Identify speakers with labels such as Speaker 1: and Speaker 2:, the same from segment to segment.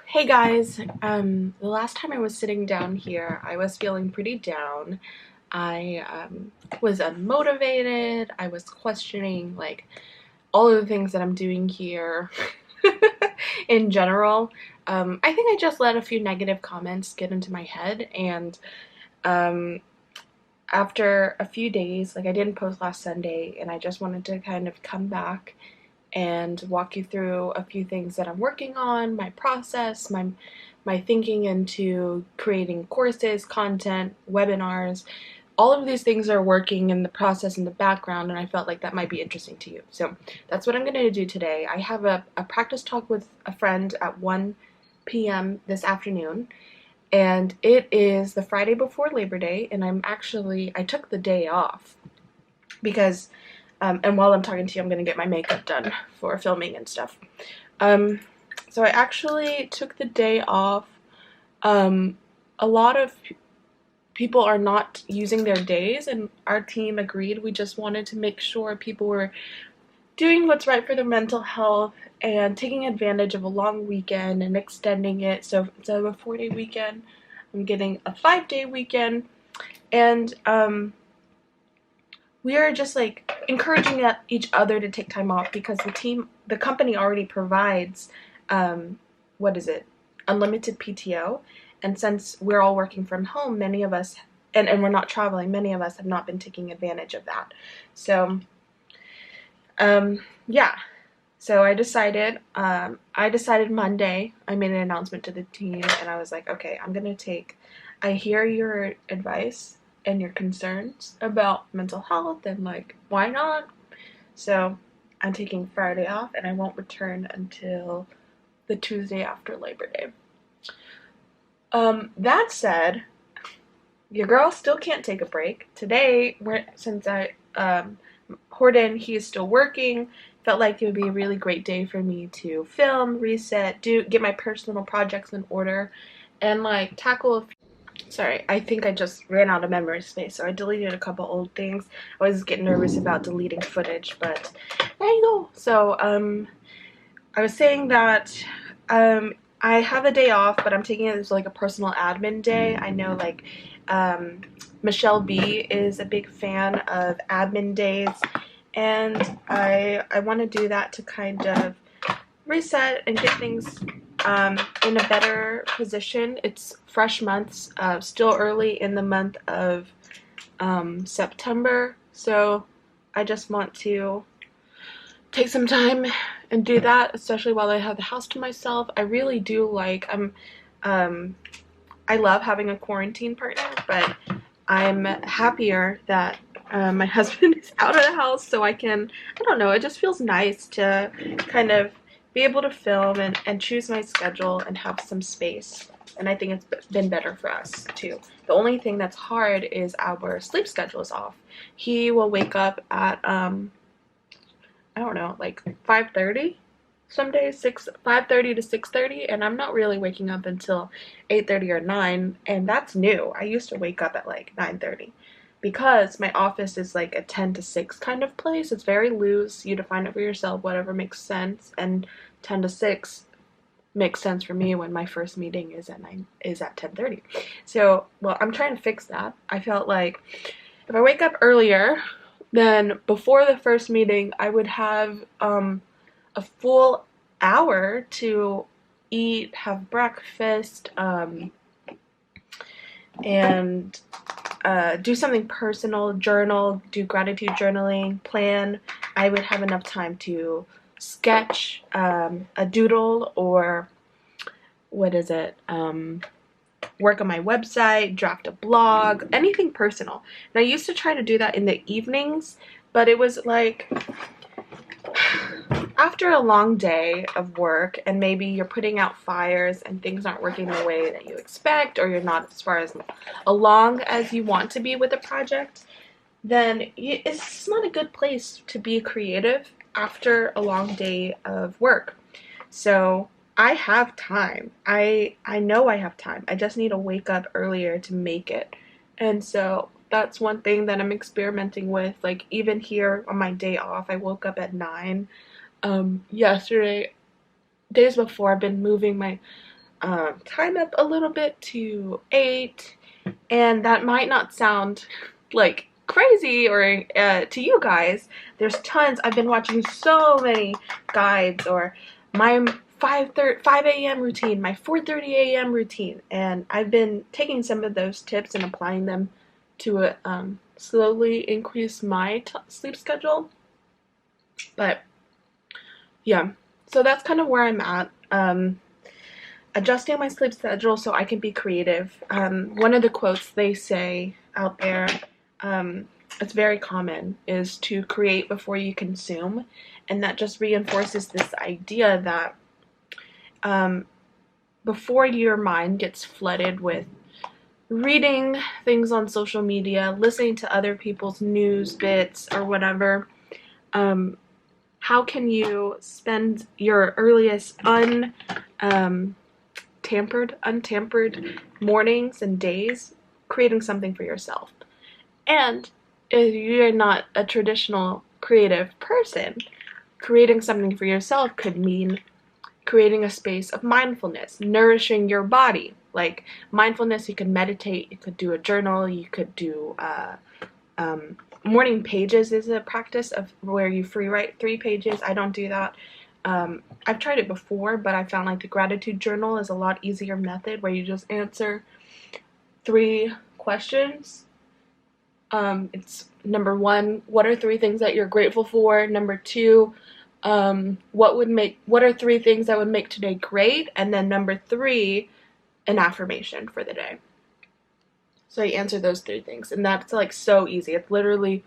Speaker 1: Hey guys, the last time I was sitting down here, I was feeling pretty down. I was unmotivated. I was questioning like all of the things that I'm doing here in general. I think I just let a few negative comments get into my head, and um, after a few days, like I didn't post last Sunday, and I just wanted to kind of come back and walk you through a few things that I'm working on, my process, my thinking into creating courses, content, webinars. All of these things are working in the process in the background, and I felt like that might be interesting to you. So that's what I'm going to do today. I have a practice talk with a friend at 1 p.m. this afternoon, and it is the Friday before Labor Day, and I took the day off because and while I'm talking to you, I'm going to get my makeup done for filming and stuff. So I actually took the day off. A lot of people are not using their days, and our team agreed. We just wanted to make sure people were doing what's right for their mental health and taking advantage of a long weekend and extending it. So instead of a 4-day weekend, I'm getting a 5-day weekend. And we are just like encouraging each other to take time off because the company already provides, unlimited PTO. And since we're all working from home, many of us, and we're not traveling, many of us have not been taking advantage of that. So, yeah. So I decided Monday, I made an announcement to the team, and I was like, okay, I hear your advice and your concerns about mental health and like why not. So I'm taking Friday off, and I won't return until the Tuesday after Labor Day. That said, your girl still can't take a break. Today, since Horton, he is still working, felt like it would be a really great day for me to film, reset, get my personal projects in order, and like tackle Sorry, I think I just ran out of memory space, so I deleted a couple old things. I was getting nervous about deleting footage, but there you go. So, I was saying that I have a day off, but I'm taking it as like a personal admin day. I know like Michelle B is a big fan of admin days, and I want to do that to kind of reset and get things in a better position. It's fresh months, still early in the month of September, so I just want to take some time and do that, especially while I have the house to myself. I really do like, I love having a quarantine partner, but I'm happier that my husband is out of the house, so I don't know, it just feels nice to kind of be able to film and choose my schedule and have some space. And I think it's been better for us too. The only thing that's hard is our sleep schedule is off. He will wake up at I don't know, like 5:30. Some days 5:30 to 6:30, and I'm not really waking up until 8:30 or 9, and that's new. I used to wake up at like 9:30 because my office is like a 10 to 6 kind of place. It's very loose. You define it for yourself, whatever makes sense, and 10 to 6 makes sense for me when my first meeting is at 10:30. So, well, I'm trying to fix that. I felt like if I wake up earlier, then before the first meeting, I would have a full hour to eat, have breakfast, and do something personal, journal, do gratitude journaling, plan. I would have enough time to sketch a doodle, or work on my website, draft a blog, anything personal. And I used to try to do that in the evenings, but it was like after a long day of work, and maybe you're putting out fires and things aren't working the way that you expect, or you're not as far as along as you want to be with a project, then it's not a good place to be creative after a long day of work. So I have time. I know I have time. I just need to wake up earlier to make it. And so that's one thing that I'm experimenting with. Like even here on my day off, I woke up at 9. Yesterday days before, I've been moving my time up a little bit to 8, and that might not sound like crazy or to you guys. There's tons. I've been watching so many guides, or my 5 a.m. routine, my 4:30 a.m. routine, and I've been taking some of those tips and applying them to slowly increase my sleep schedule. But yeah, so that's kind of where I'm at. Adjusting my sleep schedule so I can be creative. One of the quotes they say out there, it's very common, is to create before you consume. And that just reinforces this idea that before your mind gets flooded with reading things on social media, listening to other people's news bits or whatever, how can you spend your earliest untampered mornings and days creating something for yourself? And if you're not a traditional creative person, creating something for yourself could mean creating a space of mindfulness, nourishing your body. Like mindfulness, you could meditate, you could do a journal, you could do morning pages is a practice of where you free write 3 pages. I don't do that. I've tried it before, but I found like the gratitude journal is a lot easier method where you just answer 3 questions. It's number 1, what are 3 things that you're grateful for? Number 2, what are 3 things that would make today great? And then number 3, an affirmation for the day. So I answer those 3 things, and that's like so easy. It's literally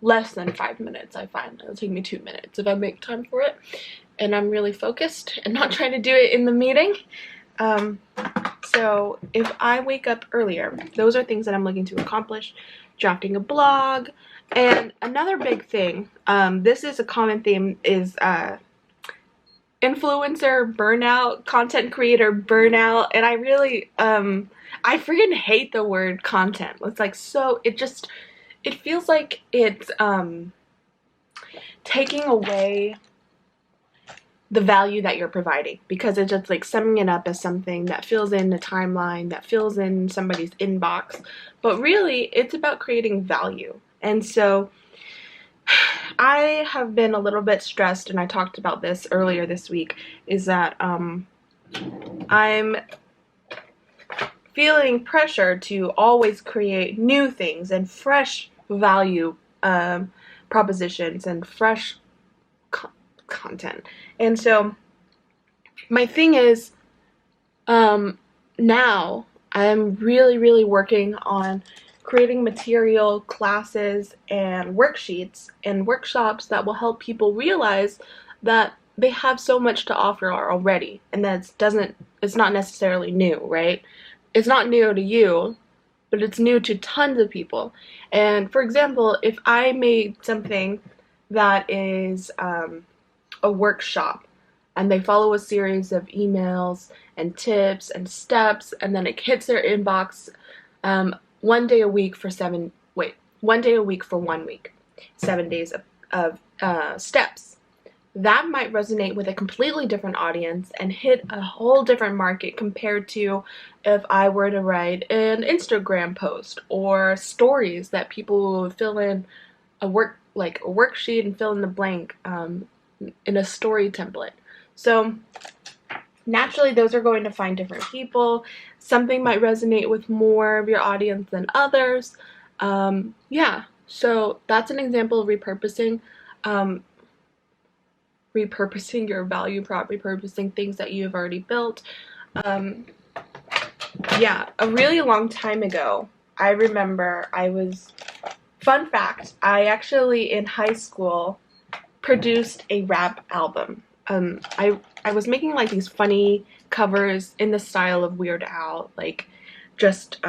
Speaker 1: less than 5 minutes. I find it'll take me 2 minutes if I make time for it, and I'm really focused and not trying to do it in the meeting. So if I wake up earlier, those are things that I'm looking to accomplish. Drafting a blog, and another big thing, this is a common theme, is influencer burnout, content creator burnout, and I really, I freaking hate the word content. It's like, so, it feels like it's, taking away the value that you're providing, because it's just like summing it up as something that fills in the timeline, that fills in somebody's inbox, but really it's about creating value. And so I have been a little bit stressed, and I talked about this earlier this week, is that I'm feeling pressure to always create new things and fresh value propositions and fresh content. And so my thing is, now I'm really working on creating material, classes, and worksheets and workshops that will help people realize that they have so much to offer already, and that it's not necessarily new, right? It's not new to you, but it's new to tons of people. And for example, if I made something that is a workshop, and they follow a series of emails and tips and steps, and then it hits their inbox 1 day a week for 1 day a week for 1 week, 7 days of steps. That might resonate with a completely different audience and hit a whole different market compared to if I were to write an Instagram post or stories that people will fill in a worksheet and fill in the blank in a story template. So naturally, those are going to find different people. Something might resonate with more of your audience than others. Yeah, so that's an example of repurposing. Repurposing your value prop, repurposing things that you have already built. Yeah, a really long time ago, I remember fun fact, I actually in high school produced a rap album. I was making like these funny covers in the style of Weird Al, like just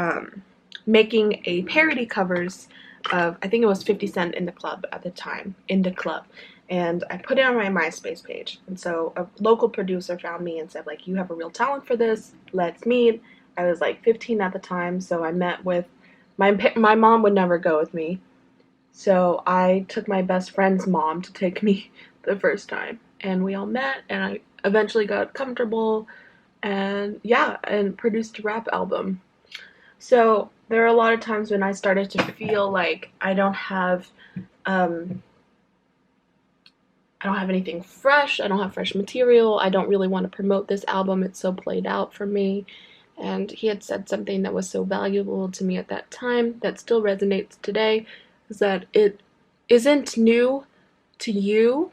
Speaker 1: making a parody covers of, I think it was 50 Cent in the Club at the time, in the club. And I put it on my MySpace page. And so a local producer found me and said, like, you have a real talent for this, let's meet. I was like 15 at the time, so I met with, my mom would never go with me. So I took my best friend's mom to take me the first time. and we all met, and I eventually got comfortable, and yeah, and produced a rap album. So there are a lot of times when I started to feel like I don't have anything fresh. I don't have fresh material. I don't really want to promote this album. It's so played out for me. And he had said something that was so valuable to me at that time that still resonates today, is that it isn't new to you,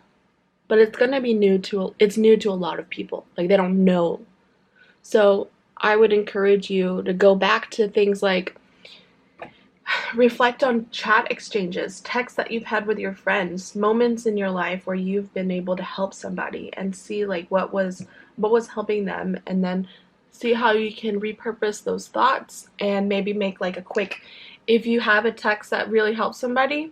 Speaker 1: but it's gonna be new to a lot of people. Like, they don't know. So I would encourage you to go back to things like reflect on chat exchanges, texts that you've had with your friends, moments in your life where you've been able to help somebody, and see like what was helping them, and then see how you can repurpose those thoughts and maybe make like a quick, if you have a text that really helps somebody,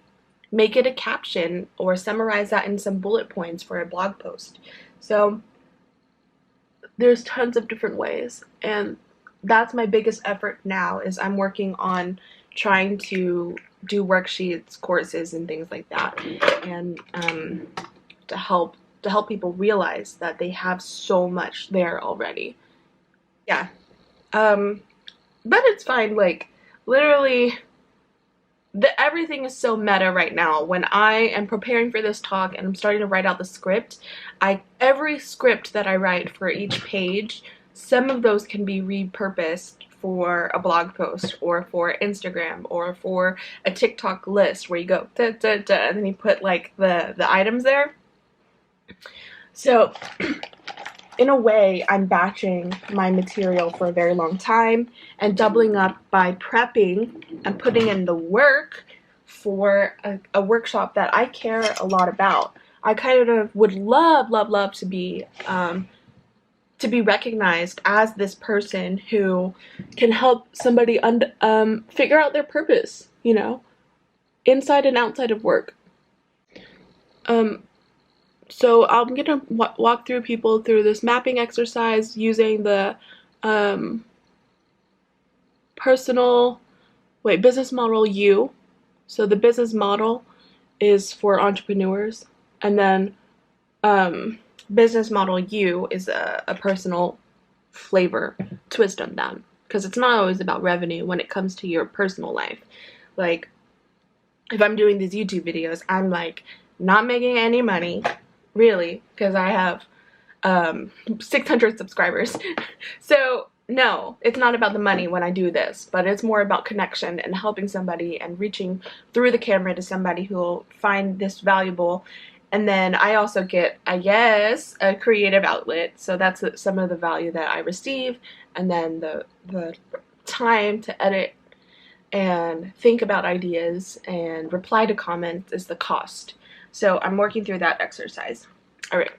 Speaker 1: make it a caption or summarize that in some bullet points for a blog post. So there's tons of different ways, and that's my biggest effort now, is I'm working on trying to do worksheets, courses, and things like that, and to help people realize that they have so much there already. Yeah. But it's fine. Like, literally, everything is so meta right now. When I am preparing for this talk and I'm starting to write out the script, every script that I write for each page, some of those can be repurposed for a blog post, or for Instagram, or for a TikTok list where you go da, da, da, and then you put like the items there. So in a way, I'm batching my material for a very long time and doubling up by prepping and putting in the work for a workshop that I care a lot about. I kind of would love to be recognized as this person who can help somebody figure out their purpose, you know, inside and outside of work. So I'm gonna walk through people through this mapping exercise using the business model U. So the business model is for entrepreneurs, and then business model U is a personal flavor twist on that, because it's not always about revenue when it comes to your personal life. Like, if I'm doing these YouTube videos, I'm like not making any money, really, because I have 600 subscribers. So no, it's not about the money when I do this, but it's more about connection and helping somebody and reaching through the camera to somebody who will find this valuable. And then I also get, I guess, a creative outlet. So that's some of the value that I receive. And then the time to edit and think about ideas and reply to comments is the cost. So I'm working through that exercise. All right.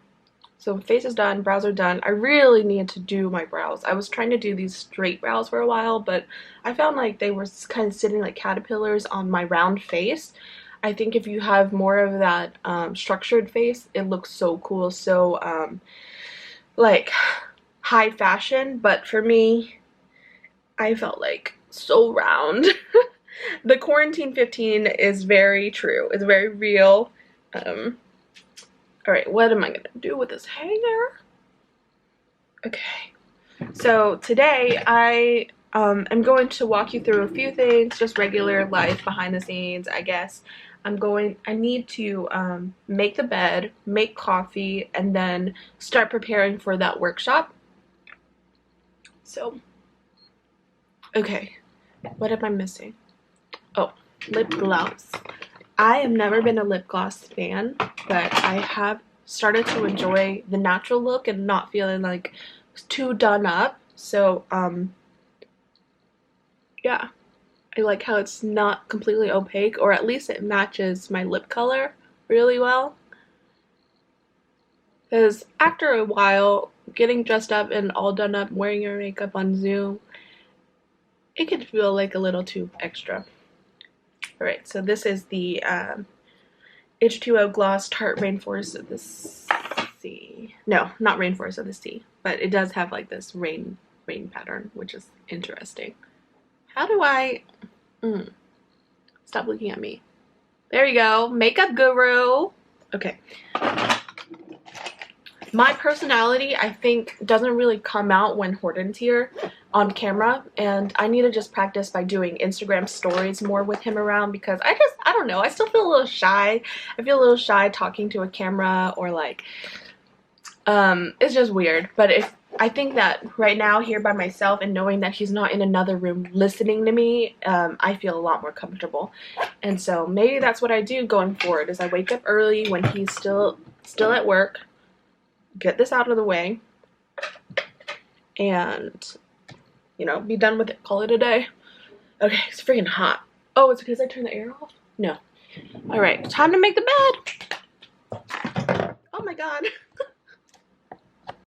Speaker 1: So face is done, brows are done. I really need to do my brows. I was trying to do these straight brows for a while, but I found like they were kind of sitting like caterpillars on my round face. I think if you have more of that structured face, it looks so cool, so like high fashion. But for me, I felt like so round. The quarantine 15 is very true. It's very real. Alright, what am I gonna do with this hanger? Okay, so today I am going to walk you through a few things, just regular life behind the scenes, I guess. I need to make the bed, make coffee, and then start preparing for that workshop. So, okay, what am I missing? Oh, lip gloss. I have never been a lip gloss fan, but I have started to enjoy the natural look and not feeling like too done up. So, yeah. I like how it's not completely opaque, or at least it matches my lip color really well. Because after a while, getting dressed up and all done up, wearing your makeup on Zoom, it can feel like a little too extra. Alright, so this is the H2O Gloss Tarte Rainforest of the Sea. No, not Rainforest of the Sea, but it does have like this rain pattern, which is interesting. How do I... Stop looking at me. There you go. Makeup guru. Okay. my personality, I think, doesn't really come out when Horton's here on camera, and I need to just practice by doing Instagram stories more with him around, because I don't know, I still feel a little shy. I feel a little shy talking to a camera, or like, it's just weird. But I think that right now here by myself and knowing that he's not in another room listening to me, I feel a lot more comfortable. And so maybe that's what I do going forward, is I wake up early when he's still at work, get this out of the way, and, you know, be done with it, call it a day. Okay, it's freaking hot. Oh, it's because I turned the air off? No. All right, time to make the bed. Oh my God.